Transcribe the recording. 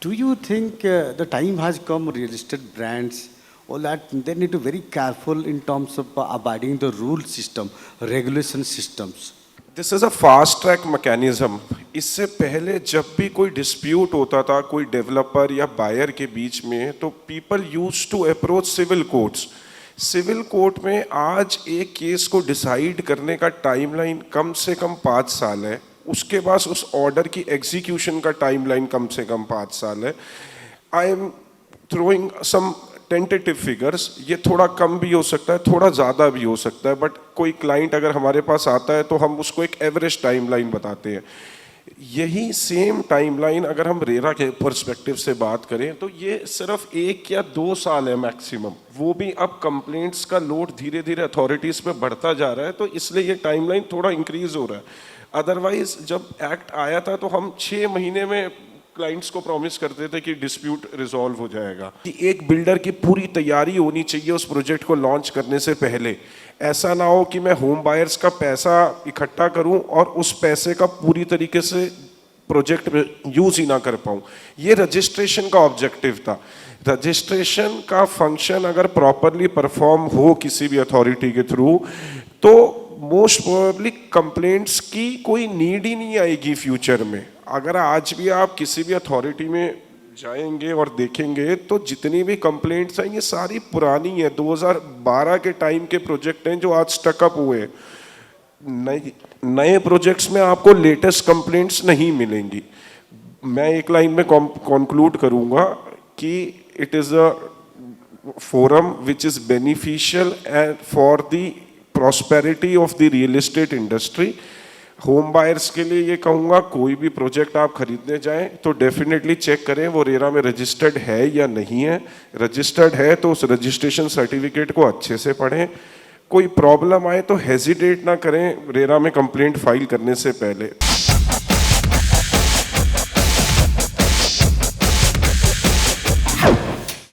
Do you think the time has come, real estate brands, or that they need to be very careful in terms of abiding the rule system, regulation systems? This is a fast track mechanism. इससे पहले जब भी कोई dispute होता था कोई developer या buyer के बीच में, तो people use to approach civil courts. Civil court में आज एक केस को डिसाइड करने का टाइमलाइन कम से कम 5 साल है, उसके बाद उस ऑर्डर की एग्जीक्यूशन का टाइमलाइन कम से कम 5 साल है। I am throwing some tentative figures, ये थोड़ा कम भी हो सकता है, थोड़ा ज़्यादा भी हो सकता है, बट कोई क्लाइंट अगर हमारे पास आता है तो हम उसको एक एवरेज टाइमलाइन बताते हैं। यही सेम टाइमलाइन अगर हम रेरा के पर्सपेक्टिव से बात करें तो ये सिर्फ 1 या 2 साल है मैक्सिमम, वो भी अब कंप्लेंट्स का लोड धीरे धीरे अथॉरिटीज़ पे बढ़ता जा रहा है, तो इसलिए ये टाइमलाइन थोड़ा इंक्रीज हो रहा है। अदरवाइज जब एक्ट आया था तो हम 6 महीने में क्लाइंट्स को प्रॉमिस करते थे कि डिस्प्यूट रिजॉल्व हो जाएगा। कि एक बिल्डर की पूरी तैयारी होनी चाहिए उस प्रोजेक्ट को लॉन्च करने से पहले। ऐसा ना हो कि मैं होम बायर्स का पैसा इकट्ठा करूं और उस पैसे का पूरी तरीके से प्रोजेक्ट में यूज ही ना कर पाऊं। ये रजिस्ट्रेशन का ऑब्जेक्टिव था। रजिस्ट्रेशन का फंक्शन अगर प्रॉपरली परफॉर्म हो किसी भी अथॉरिटी के थ्रू, तो मोस्ट प्रोबेबली कंप्लेंट्स की कोई नीड ही नहीं आएगी फ्यूचर में। अगर आज भी आप किसी भी अथॉरिटी में जाएंगे और देखेंगे तो जितनी भी कंप्लेंट्स हैं ये सारी पुरानी है, 2012 के टाइम के प्रोजेक्ट हैं जो आज स्टकअप हुए। नए प्रोजेक्ट्स में आपको लेटेस्ट कंप्लेंट्स नहीं मिलेंगी। मैं एक लाइन में कंक्लूड करूंगा कि it is a forum which is beneficial and for the prosperity of the real estate industry. Home buyers के लिए ये कहूँगा, कोई भी प्रोजेक्ट आप खरीदने जाएं तो डेफिनेटली चेक करें वो रेरा में रजिस्टर्ड है या नहीं है। रजिस्टर्ड है तो उस रजिस्ट्रेशन सर्टिफिकेट को अच्छे से पढ़ें। कोई प्रॉब्लम आए तो हेजिटेट ना करें रेरा में कंप्लेंट फाइल करने से पहले।